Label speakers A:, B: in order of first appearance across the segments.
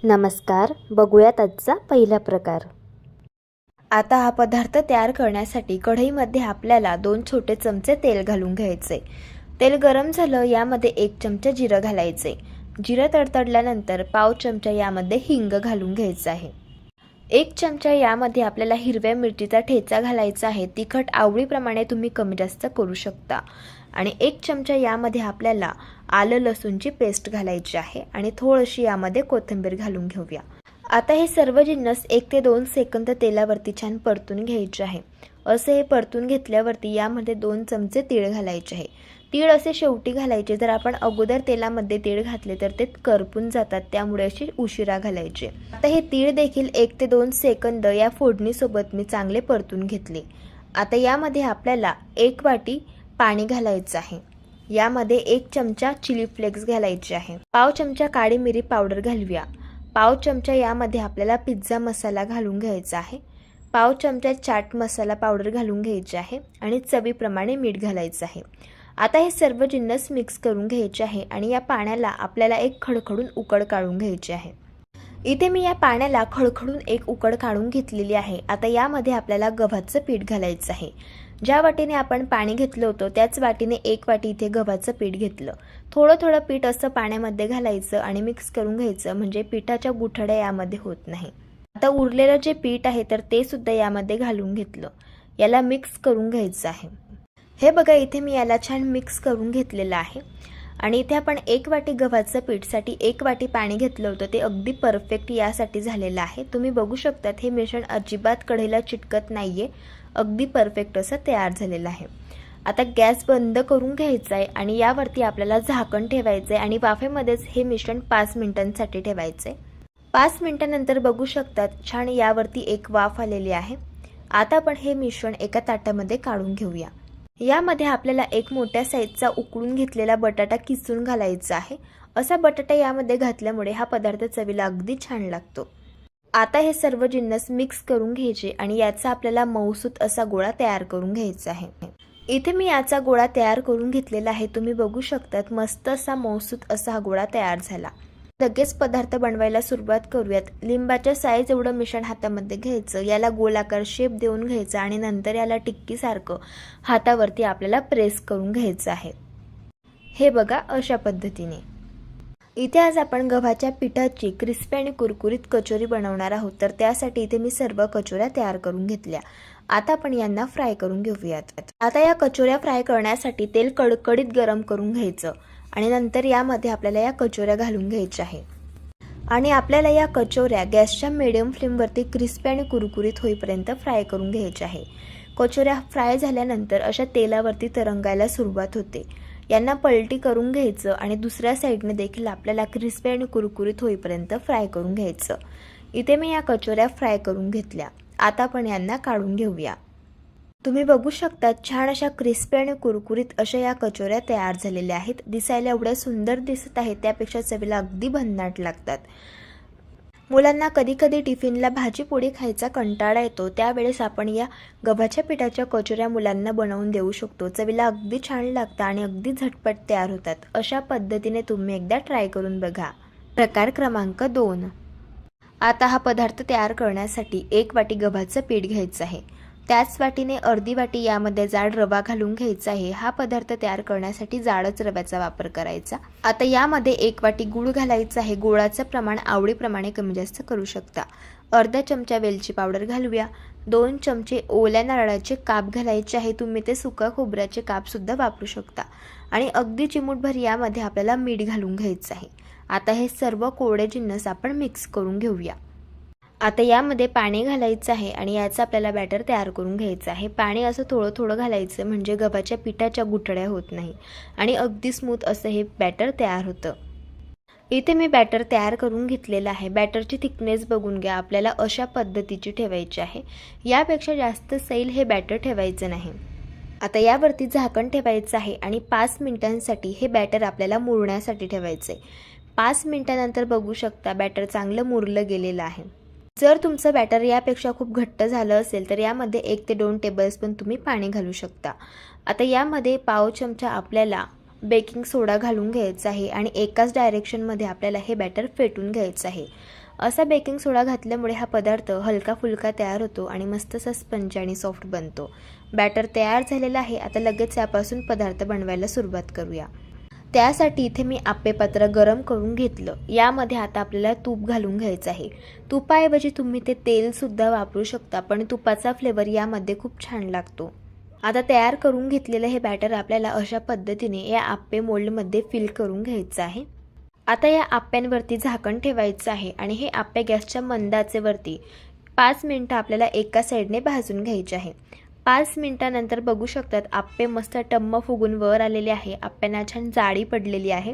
A: नमस्कार, बघूयात आजचा पहिला प्रकार। आता हा पदार्थ तयार करण्यासाठी कढईमध्ये आपल्याला 2 छोटे चमचे तेल घालून घ्यायचे। तेल गरम झालं, यामध्ये 1 चमचा जिरं घालायचे। जिरं तडतडल्यानंतर पाव चमचा यामध्ये हिंग घालून घ्यायचं आहे। 1 चमचा यामध्ये आपल्याला हिरव्या मिरचीचा ठेचा घालायचा आहे। तिखट आवडीप्रमाणे तुम्ही कमी जास्त करू शकता। आणि 1 चमचा यामध्ये आपल्याला आलं लसूणची पेस्ट घालायची आहे आणि थोडीशी यामध्ये कोथिंबीर घालून घेऊया। आता हे सर्व जिन्नस 1 ते 2 सेकंद तेलावरती छान परतून घ्यायचे आहे। असे हे परतून घेतल्यावरती यामध्ये 2 चमचे तीळ घालायचे आहे। तीळ असे शेवटी घालायचे, जर आपण अगोदर तेलामध्ये तीळ घातले तर ते करपून जातात, त्यामुळे अशी उशिरा घालायचे। आता हे तीळ देखील 1 ते 2 सेकंद या फोडणीसोबत मी चांगले परतून घेतले। आता यामध्ये आपल्याला 1 वाटी पाणी घालायचं आहे। यामध्ये 1 चमचा चिली फ्लेक्स घालायचे आहे। पाव चमचा काळी मिरी पावडर घालूया। पाव चमचा यामध्ये आपल्याला पिझ्झा मसाला घालून घ्यायचा आहे। पाव चमचा चाट मसाला पावडर घालून घ्यायची आहे आणि चवीप्रमाणे मीठ घालायचं आहे। आता हे सर्व जिन्नस मिक्स करून घ्यायचे आहे आणि या पाण्याला आपल्याला एक खडखडून उकळ काढून घ्यायची आहे। इथे मी या पाण्याला खडखडून एक उकळ काढून घेतलेली आहे। आता यामध्ये आपल्याला गव्हाचं पीठ घालायचं आहे। ज्या वाटीने आपण पाणी घेतलं होतं त्याच वाटीने 1 वाटी इथे गव्हाचं पीठ घेतलं। थोडं थोडं पीठ असं पाण्यामध्ये घालायचं आणि मिक्स करून घ्यायचं, म्हणजे पिठाच्या गुठळ्या यामध्ये होत नाही। आता उरलेलं जे पीठ आहे तर ते सुद्धा यामध्ये घालून घेतलं। याला मिक्स करून घ्यायचं आहे। हे बघा, इथे मी याला छान मिक्स करून घेतलेलं आहे। आणि इथे आपण 1 वाटी गव्हाचं पीठसाठी 1 वाटी पाणी घेतलं होतं, ते अगदी परफेक्ट यासाठी झालेलं आहे। तुम्ही बघू शकतात हे मिश्रण अजिबात कढईला चिटकत नाहीये, अगदी परफेक्ट असं तयार झालेलं आहे। आता गॅस बंद करून घ्यायचा आहे आणि यावरती आपल्याला झाकण ठेवायचं आहे आणि वाफेमध्येच हे मिश्रण 5 मिनिटांसाठी ठेवायचं आहे। 5 मिनिटांनंतर बघू शकतात छान यावरती एक वाफ आलेली आहे। आता आपण हे मिश्रण एका ताटामध्ये काढून घेऊया। यामध्ये आपल्याला एक मोठ्या साईजचा उकळून घेतलेला बटाटा किसून घालायचा आहे। असा बटाटा यामध्ये घातल्यामुळे हा पदार्थ चवीला अगदी छान लागतो। आता हे सर्व जिन्नस मिक्स करून घ्यायचे आणि याचा आपल्याला मऊसूत असा गोळा तयार करून घ्यायचा आहे। इथे मी याचा गोळा तयार करून घेतलेला आहे। तुम्ही बघू शकतात मस्त असा मऊसूत असा हा गोळा तयार झाला। लगेच पदार्थ बनवायला सुरुवात करूयात। लिंबाच्या साईज एवढं मिश्रण हातामध्ये घ्यायचं, याला गोलाकार शेप देऊन घ्यायचा आणि नंतर याला टिक्कीसारखं हातावरती आपल्याला प्रेस करून घ्यायचं आहे। हे बघा, अशा पद्धतीने। इथे आज आपण गव्हाच्या पिठाची क्रिस्पी आणि कुरकुरीत कचोरी बनवणार आहोत, तर त्यासाठी इथे मी सर्व कचोऱ्या तयार करून घेतल्या। आता आपण यांना फ्राय करून घेऊयात। आता या कचोऱ्या फ्राय करण्यासाठी तेल कडकडीत गरम करून घ्यायचं आणि नंतर यामध्ये आपल्याला या कचोऱ्या घालून घ्यायच्या आहे आणि आपल्याला या कचोऱ्या गॅसच्या मीडियम फ्लेमवरती क्रिस्पी आणि कुरकुरीत होईपर्यंत फ्राय करून घ्यायच्या आहे। कचोऱ्या फ्राय झाल्यानंतर अशा तेलावरती तरंगायला सुरुवात होते। यांना पलटी करून घ्यायचं आणि दुसऱ्या साईडने देखील आपल्याला क्रिस्पी आणि कुरकुरीत होईपर्यंत फ्राय करून घ्यायचं। इथे मी या कचोऱ्या फ्राय करून घेतल्या। आता आपण यांना काढून घेऊया। तुम्ही बघू शकता छान अशा क्रिस्पी आणि कुरकुरीत अशा या कचोऱ्या तयार झालेल्या आहेत। दिसायला एवढ्या सुंदर दिसत आहेत, त्यापेक्षा चवीला अगदी भन्नाट लागतात। मुलांना कधी कधी टिफिनला भाजी पोळी खायचा कंटाळा येतो, त्यावेळेस आपण या गव्हाच्या पिठाच्या कचोऱ्या मुलांना बनवून देऊ शकतो। चवीला अगदी छान लागतात आणि अगदी झटपट तयार होतात। अशा पद्धतीने तुम्ही एकदा ट्राय करून बघा। प्रकार क्रमांक 2। आता हा पदार्थ तयार करण्यासाठी 1 वाटी गव्हाचं पीठ घ्यायचं आहे। त्याच वाटीने अर्धी वाटी यामध्ये जाड रवा घालून घ्यायचा आहे। हा पदार्थ तयार करण्यासाठी जाडच रव्याचा वापर करायचा। आता यामध्ये 1 वाटी गूळ घालायचा आहे। गुळाचं प्रमाण आवडीप्रमाणे कमी जास्त करू शकता। अर्धा चमचा वेलची पावडर घालूया। 2 चमचे ओल्या नारळाचे काप घालायचे आहे। तुम्ही ते सुका खोबऱ्याचे काप सुद्धा वापरू शकता आणि अगदी चिमूटभर यामध्ये आपल्याला मीठ घालून घ्यायचं आहे। आता हे सर्व कोरडे जिन्नस आपण मिक्स करून घेऊया। आता यामध्ये पाणी घालायचं आहे आणि याचं आपल्याला बॅटर तयार करून घ्यायचं आहे। पाणी असं थोडं थोडं घालायचं, म्हणजे गव्हाच्या पिठाच्या गुठळ्या होत नाही आणि अगदी स्मूथ असं हे बॅटर तयार होतं। इथे मी बॅटर तयार करून घेतलेलं आहे। बॅटरची थिकनेस बघून घ्या, आपल्याला अशा पद्धतीची ठेवायची आहे। यापेक्षा जास्त सैल हे बॅटर ठेवायचं नाही। आता यावरती झाकण ठेवायचं आहे आणि 5 मिनिटांसाठी हे बॅटर आपल्याला मुरण्यासाठी ठेवायचं आहे। 5 मिनिटांनंतर बघू शकता बॅटर चांगलं मुरलं गेलेलं आहे। जर तुमचं बॅटर यापेक्षा खूप घट्ट झालं असेल तर यामध्ये 1 ते 2 टेबलस्पून तुम्ही पाणी घालू शकता। आता यामध्ये पाव चमचा आपल्याला बेकिंग सोडा घालून घ्यायचा आहे आणि एकाच डायरेक्शनमध्ये आपल्याला हे बॅटर फेटून घ्यायचं आहे। असा बेकिंग सोडा घातल्यामुळे हा पदार्थ हलका फुलका तयार होतो आणि मस्त असा स्पंज आणि सॉफ्ट बनतो. बॅटर तयार झालेलं आहे. आता लगेच यापासून पदार्थ बनवायला सुरुवात करूया. त्यासाठी इथे मी आप्पे पात्र गरम करून घेतलं. यामध्ये आता आपल्याला तूप घालून घ्यायचं आहे. तुपाऐवजी तुम्ही ते तेलसुद्धा वापरू शकता, पण तुपाचा फ्लेवर यामध्ये खूप छान लागतो. आता तयार करून घेतलेलं हे बॅटर आपल्याला अशा पद्धतीने या आप्पे मोल्डमध्ये फिल करून घ्यायचं आहे. आता या आप्प्यांवरती झाकण ठेवायचं आहे आणि हे आप्पे गॅसच्या मंद आचेवरती 5 मिनिटं आपल्याला एका साईडने भाजून घ्यायचे आहे. 5 मिनिटानंतर बघू शकतात आप्पे मस्त टम्म फुगून वर आलेले आहे. आप्प्यांना छान जाळी पडलेली आहे.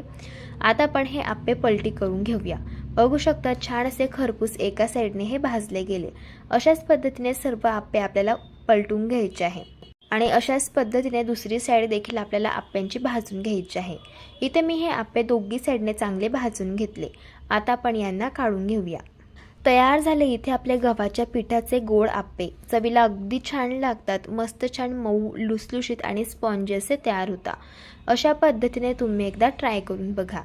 A: आता आपण हे आप्पे पलटी करून घेऊया. बघू शकता छान असे खरपूस एका साईडने हे भाजले गेले. अशाच पद्धतीने सर्व आप्पे आपल्याला पलटून घ्यायचे आहे आणि अशाच पद्धतीने दुसरी साईड देखील आपल्याला आप्प्यांची भाजून घ्यायची आहे. इथे मी हे आप्पे दोघी साईडने चांगले भाजून घेतले. आता आपण यांना काढून घेऊया. तयार झाले इथे आपले गव्हाच्या पिठाचे गोड आप्पे. चवीला अगदी छान लागतात. मस्त छान मऊ लुसलुशीत आणि स्पॉन्जी असे तयार होता. अशा पद्धतीने तुम्ही एकदा ट्राय करून बघा.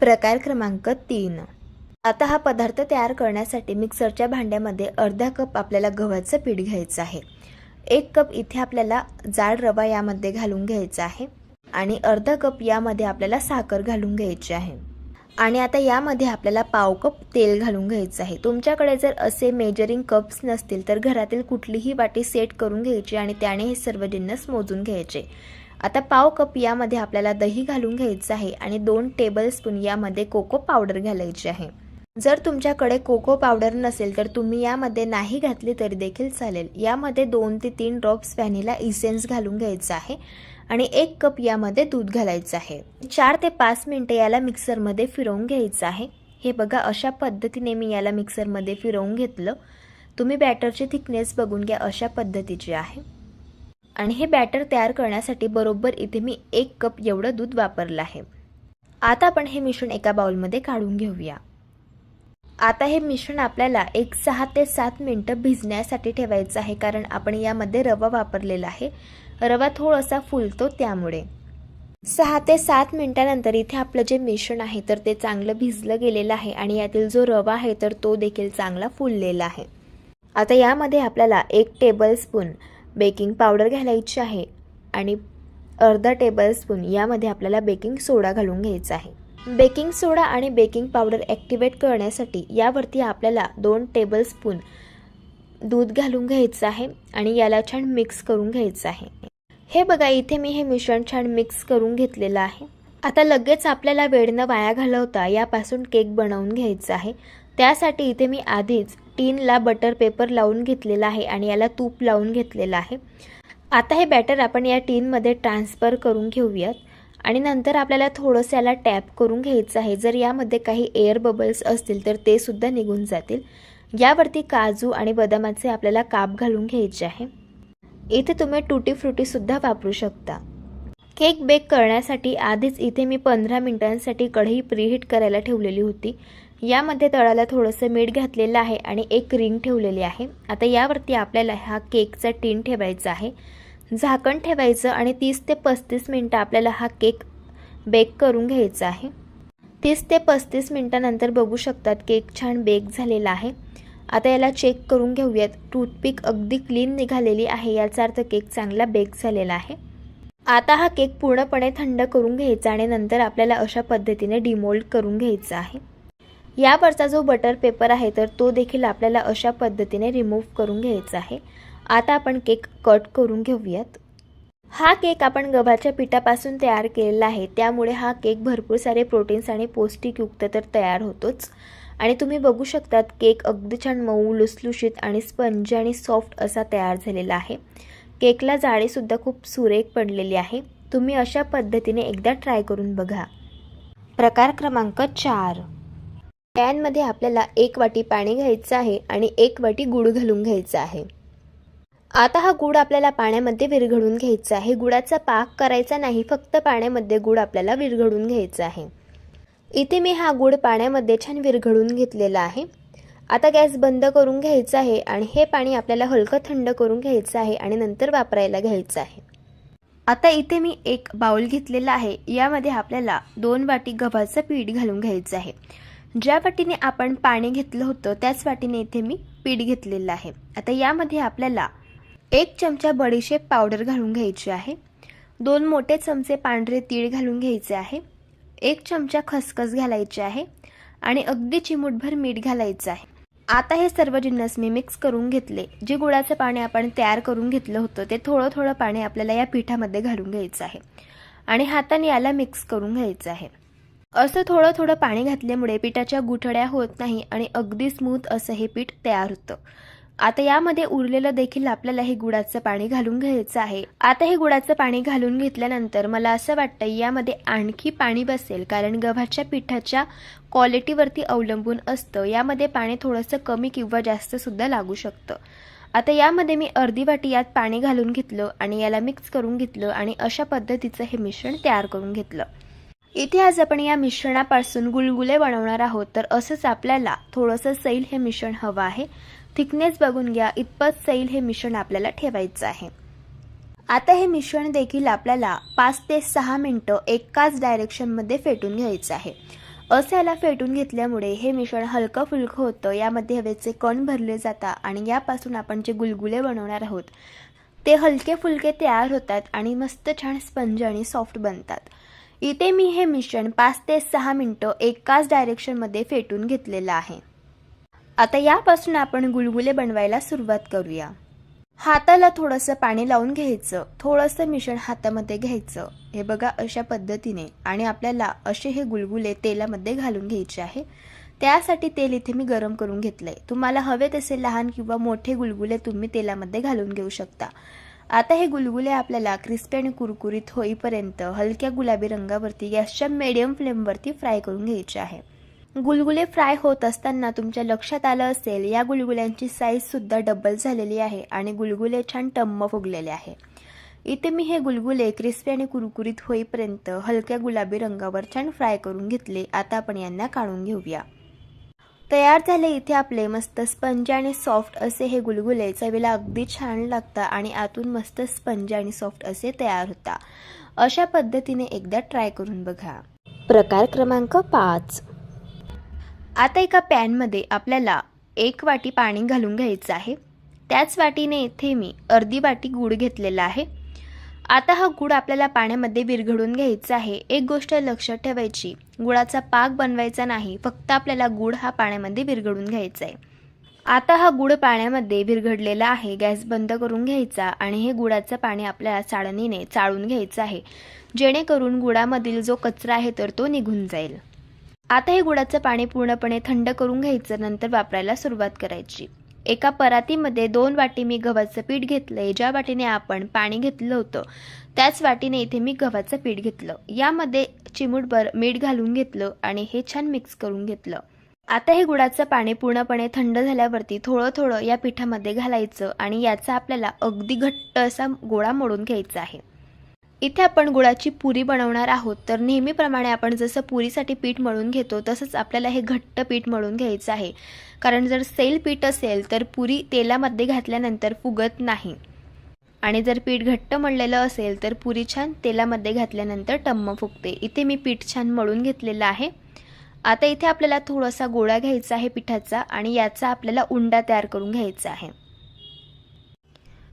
A: प्रकार क्रमांक 3. आता हा पदार्थ तयार करण्यासाठी मिक्सरच्या भांड्यामध्ये अर्धा कप आपल्याला गव्हाचं पीठ घ्यायचं आहे. 1 कप इथे आपल्याला जाड रवा यामध्ये घालून घ्यायचा आहे आणि अर्धा कप यामध्ये आपल्याला साखर घालून घ्यायची आहे आणि आता यामध्ये आपल्याला पाव कप तेल घालून घ्यायचं आहे. तुमच्याकडे जर असे मेजरिंग कप्स नसतील तर घरातील कुठलीही वाटी सेट करून घ्यायची आणि त्याने हे सर्व जिन्नस मोजून घ्यायचे. आता पाव कप यामध्ये आपल्याला दही घालून घ्यायचं आहे आणि 2 टेबलस्पून यामध्ये कोको पावडर घालायची आहे. जर तुमच्याकडे कोको पावडर नसेल तर तुम्ही यामध्ये नाही घातली तरी देखील चालेल. यामध्ये 2 ते 3 ड्रॉप्स व्हॅनिला इसेन्स घालून घ्यायचं आहे आणि 1 कप यामध्ये दूध घालायचं आहे. 4 ते 5 मिनिटं याला मिक्सरमध्ये फिरवून घ्यायचं आहे. हे बघा अशा पद्धतीने मी याला मिक्सरमध्ये फिरवून घेतलं. तुम्ही बॅटरची थिकनेस बघून घ्या, अशा पद्धतीची आहे आणि हे बॅटर तयार करण्यासाठी बरोबर इथे मी 1 कप एवढं दूध वापरलं आहे. आता आपण हे मिश्रण एका बाउलमध्ये काढून घेऊया. आता हे मिश्रण आपल्याला 6 ते 7 मिनिटं भिजण्यासाठी ठेवायचं आहे, कारण आपण यामध्ये रवा वापरलेला आहे. रवा थोडासा फुलतो त्यामुळे 6 ते 7 मिनिटानंतर इथे आपलं जे मिश्रण आहे तर ते चांगलं भिजलं गेलेलं आहे आणि यातील जो रवा आहे तर तो देखील चांगला फुललेला आहे. आता यामध्ये आपल्याला 1 टेबलस्पून बेकिंग पावडर घालायची आहे आणि अर्धा टेबलस्पून यामध्ये आपल्याला बेकिंग सोडा घालून घ्यायचा आहे. बेकिंग सोडा आणि बेकिंग पावडर ॲक्टिवेट करण्यासाठी यावरती आपल्याला 2 टेबलस्पून दूध घालून घ्यायचं आहे आणि याला छान मिक्स करून घ्यायचं आहे. हे बघा इथे मी हे मिश्रण छान मिक्स करून घेतलेलं आहे. आता लगेच आपल्याला वेळ न वाया घालवता यापासून केक बनवून घ्यायचा आहे. त्यासाठी इथे मी आधीच टीनला बटर पेपर लावून घेतलेला आहे आणि याला तूप लावून घेतलेलं आहे. आता हे बॅटर आपण या टीनमध्ये ट्रान्सफर करून घेऊयात आणि नंतर आपल्याला थोडंसं याला टॅप करून घ्यायचं आहे. जर यामध्ये काही एअर बबल्स असतील तर ते सुद्धा निघून जातील. यावरती काजू आणि बदामाचे आपल्याला काप घालून घ्यायचे आहे. इथे तुम्ही टुटी फ्रुटी सुद्धा वापरू शकता. केक बेक करण्यासाठी आधीच इथे मी 15 मिनिटांसाठी कढई प्रीहीट करायला ठेवलेली होती. यामध्ये तळाला थोडंसं मीठ घातलेलं आहे आणि एक रिंग ठेवलेली आहे. आता यावरती आपल्याला हा केकचा टीन ठेवायचा आहे, झाकण ठेवायचं आणि 30 ते 35 मिनिटं आपल्याला हा केक बेक करून घ्यायचा आहे. 30 ते 35 मिनिटानंतर बघू शकतात केक छान बेक झालेला आहे. आता याला चेक करून घेऊयात. टूथपिक अगदी क्लीन निघालेली आहे, याचा अर्थ केक चांगला बेक झालेला आहे. आता हा केक पूर्णपणे थंड करून घ्यायचा आणि नंतर आपल्याला अशा पद्धतीने डिमोल्ड करून घ्यायचा आहे. यावरचा जो बटर पेपर आहे तर तो देखील आपल्याला अशा पद्धतीने रिमूव्ह करून घ्यायचा आहे. आता आपण केक कट करून घेऊयात. हा केक आपण गव्हाच्या पिठापासून तयार केलेला आहे, त्यामुळे हा केक भरपूर सारे प्रोटीन्स आणि पौष्टिकयुक्त तर तयार होतोच. आणि तुम्ही बघू शकतात केक अगदी छान मऊ लुसलुशीत आणि स्पंजी आणि सॉफ्ट असा तयार झालेला आहे. केकला जाळीसुद्धा खूप सुरेख पडलेली आहे. तुम्ही अशा पद्धतीने एकदा ट्राय करून बघा. प्रकार क्रमांक 4. पॅनमध्ये आपल्याला 1 वाटी पाणी घ्यायचं आहे आणि 1 वाटी गूळ घालून घ्यायचा आहे. आता हा गूळ आपल्याला पाण्यामध्ये विरघळून घ्यायचा आहे. गुळाचा पाक करायचा नाही, फक्त पाण्यामध्ये गूळ आपल्याला विरघळून घ्यायचा आहे. इथे मी हा गूळ पाण्यामध्ये छान विरघळून घेतलेला आहे. आता गॅस बंद करून घ्यायचा आहे आणि हे पाणी आपल्याला हलकं थंड करून घ्यायचं आहे आणि नंतर वापरायला घ्यायचं आहे. आता इथे मी एक बाउल घेतलेला आहे. यामध्ये आपल्याला 2 वाटी गव्हाचं पीठ घालून घ्यायचं आहे. ज्या वाटीने आपण पाणी घेतलं होतं त्याच वाटीने इथे मी पीठ घेतलेलं आहे. आता यामध्ये आपल्याला 1 चमचा बडीशेप पावडर घालून घ्यायची आहे, 2 मोठे चमचे पांढरे तीळ घालून घ्यायचे आहे, 1 चमचा खसखस घालायची आहे आणि अगदी चिमूटभर मीठ घालायचं आहे. आता हे सर्व जिन्नस मी मिक्स करून घेतले. जे गुळाचं पाणी आपण तयार करून घेतलं होतं ते थोडं थोडं पाणी आपल्याला या पिठामध्ये घालून घ्यायचं आहे आणि हाताने याला मिक्स करून घ्यायचं आहे. असं थोडं थोडं पाणी घातल्यामुळे पिठाच्या गुठळ्या होत नाही आणि अगदी स्मूथ असं हे पीठ तयार होतं. आता यामध्ये उरलेलं देखील आपल्याला हे गुळाचं पाणी घालून घ्यायचं आहे. आता हे गुळाचं पाणी घालून घेतल्यानंतर मला असं वाटतं यामध्ये आणखी पाणी बसेल, कारण गव्हाच्या पिठाच्या क्वालिटीवरती अवलंबून असतं. यामध्ये पाणी थोडंसं कमी किंवा जास्त सुद्धा लागू शकतं. आता यामध्ये मी अर्धी वाटी यात पाणी घालून घेतलं आणि याला मिक्स करून घेतलं आणि अशा पद्धतीचं हे मिश्रण तयार करून घेतलं. इथे आज आपण या मिश्रणापासून गुलगुले बनवणार आहोत. तर असंच आपल्याला थोडंसं सैल हे मिश्रण हवं आहे. थिकनेस बघून घ्या, इतपत सैल हे मिश्रण आपल्याला ठेवायचं आहे. आता हे मिश्रण देखील आपल्याला 5 ते 6 मिनिटं एकाच डायरेक्शनमध्ये फेटून घ्यायचं आहे. असं याला फेटून घेतल्यामुळे हे मिश्रण हलकं फुलकं होतं, यामध्ये हवेचे कण भरले जातात आणि यापासून आपण जे गुलगुले बनवणार आहोत ते हलके फुलके तयार होतात आणि मस्त छान स्पंज आणि सॉफ्ट बनतात. इथे मी हे मिश्रण 5 ते 6 मिनिटं एकाच डायरेक्शनमध्ये फेटून घेतलेलं आहे. आता यापासून आपण गुलगुले बनवायला सुरुवात करूया. हाताला थोडंसं पाणी लावून घ्यायचं, थोडंसं मिश्रण हातामध्ये घ्यायचं, हे बघा अशा पद्धतीने, आणि आपल्याला असे हे गुलगुले तेलामध्ये घालून घ्यायचे आहे. त्यासाठी तेल इथे मी गरम करून घेतलंय. तुम्हाला हवे तसे लहान किंवा मोठे गुलगुले तुम्ही तेलामध्ये घालून घेऊ शकता. आता हे गुलगुले आपल्याला क्रिस्पी आणि कुरकुरीत होईपर्यंत हलक्या गुलाबी रंगावरती गॅसच्या मीडियम फ्लेमवरती फ्राय करून घ्यायचे आहे. गुलगुले फ्राय होत असताना तुमच्या लक्षात आलं असेल या गुलगुल्यांची साईजसुद्धा डबल झालेली आहे आणि गुलगुले छान टम्म फुगलेले आहे. इथे मी हे गुलगुले क्रिस्पी आणि कुरकुरीत होईपर्यंत हलक्या गुलाबी रंगावर छान फ्राय करून घेतले. आता आपण यांना काढून घेऊया. तयार झाले इथे आपले मस्त स्पंज आणि सॉफ्ट असे हे गुलगुले. चवीला अगदी छान लागतात आणि आतून मस्त स्पंज आणि सॉफ्ट असे तयार होतात. अशा पद्धतीने एकदा ट्राय करून बघा. प्रकार क्रमांक 5. आता एका पॅनमध्ये आपल्याला 1 वाटी पाणी घालून घ्यायचं आहे. त्याच वाटीने इथे मी अर्धी वाटी गूळ घेतलेला आहे. आता हा गूळ आपल्याला पाण्यामध्ये विरघळून घ्यायचा आहे. एक गोष्ट लक्षात ठेवायची, गुळाचा पाक बनवायचा नाही, फक्त आपल्याला गूळ हा पाण्यामध्ये विरघळून घ्यायचा आहे. आता हा गूळ पाण्यामध्ये विरघळलेला आहे. गॅस बंद करून घ्यायचा आणि हे गुळाचं पाणी आपल्याला चाळणीने चाळून घ्यायचं आहे, जेणेकरून गुळामधील जो कचरा आहे तर तो निघून जाईल. आता हे गुळाचं पाणी पूर्णपणे थंड करून घ्यायचं, नंतर वापरायला सुरुवात करायची. एका परातीमध्ये 2 वाटी मी गव्हाचं पीठ घेतलंय. ज्या वाटीने आपण पाणी घेतलं होतं त्याच वाटीने इथे मी गव्हाचं पीठ घेतलं. यामध्ये चिमूटभर मीठ घालून घेतलं आणि हे छान मिक्स करून घेतलं. आता हे गुळाचं पाणी पूर्णपणे थंड झाल्यावरती थोडं थोडं या पिठामध्ये घालायचं आणि याचा आपल्याला अगदी घट्ट असा गोळा मोडून घ्यायचा आहे. इथे आपण गुळाची पुरी बनवणार आहोत. तर नेहमीप्रमाणे आपण जसं पुरीसाठी पीठ मळून घेतो तसंच आपल्याला हे घट्ट पीठ मळून घ्यायचं आहे, कारण जर सैल पीठ असेल तर पुरी तेलामध्ये घातल्यानंतर फुगत नाही आणि जर पीठ घट्ट मळलेलं असेल तर पुरी छान तेलामध्ये घातल्यानंतर टम्म फुगते. इथे मी पीठ छान मळून घेतलेलं आहे. आता इथे आपल्याला थोडासा गोळा घ्यायचा आहे पिठाचा आणि याचा आपल्याला उंडा तयार करून घ्यायचा आहे.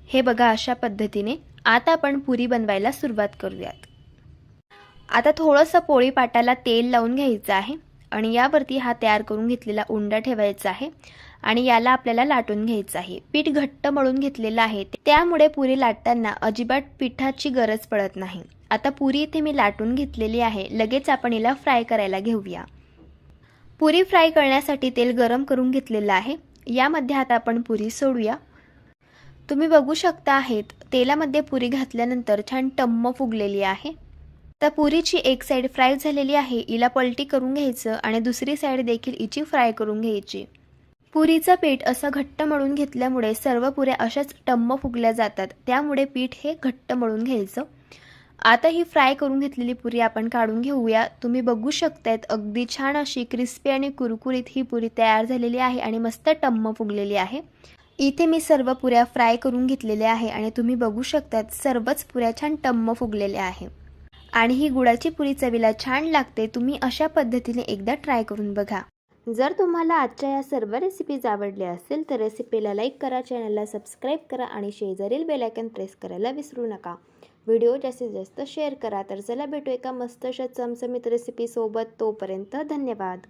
A: हे बघा अशा पद्धतीने. आता आपण पुरी बनवायला सुरुवात करूयात. आता थोडंसं पोळी पाटाला तेल लावून घ्यायचं आहे आणि यावरती हा तयार करून घेतलेला उंडा ठेवायचा आहे आणि याला आपल्याला लाटून घ्यायचं आहे. पीठ घट्ट मळून घेतलेलं आहे, त्यामुळे पुरी लाटताना अजिबात पिठाची गरज पडत नाही. आता पुरी इथे मी लाटून घेतलेली आहे. लगेच आपण हिला फ्राय करायला घेऊया. पुरी फ्राय करण्यासाठी तेल गरम करून घेतलेलं आहे. यामध्ये आता आपण पुरी सोडूया. तुम्ही बघू शकता आहेत तेलामध्ये पुरी घातल्यानंतर छान टम्म फुगलेली आहे. तर पुरीची एक साईड फ्राय झालेली आहे, हिला पलटी करून घ्यायचं आणि दुसरी साईड देखील हिची फ्राय करून घ्यायची. पुरीचं पीठ असं घट्ट मळून घेतल्यामुळे सर्व पुऱ्या अशाच टम्म फुगल्या जातात, त्यामुळे पीठ हे घट्ट मळून घ्यायचं. आता ही फ्राय करून घेतलेली पुरी आपण काढून घेऊया. तुम्ही बघू शकतायत अगदी छान अशी क्रिस्पी आणि कुरकुरीत ही पुरी तयार झालेली आहे आणि मस्त टम्म फुगलेली आहे. इथे मी सर्व पुऱ्या फ्राय करून घेतलेल्या आहे आणि तुम्ही बघू शकतात सर्वच पुऱ्या छान टम्म फुगलेल्या आहे आणि ही गुळाची पुरी चवीला छान लागते. तुम्ही अशा पद्धतीने एकदा ट्राय करून बघा. जर तुम्हाला आजच्या या सर्व रेसिपीज आवडल्या असेल तर रेसिपीला लाईक करा, चॅनलला सबस्क्राईब करा आणि शेजारील बेल आयकॉन प्रेस करायला विसरू नका. व्हिडिओ जास्तीत जास्त शेअर करा. तर चला भेटू एका मस्त अशा चमचमीत रेसिपीसोबत. तोपर्यंत धन्यवाद.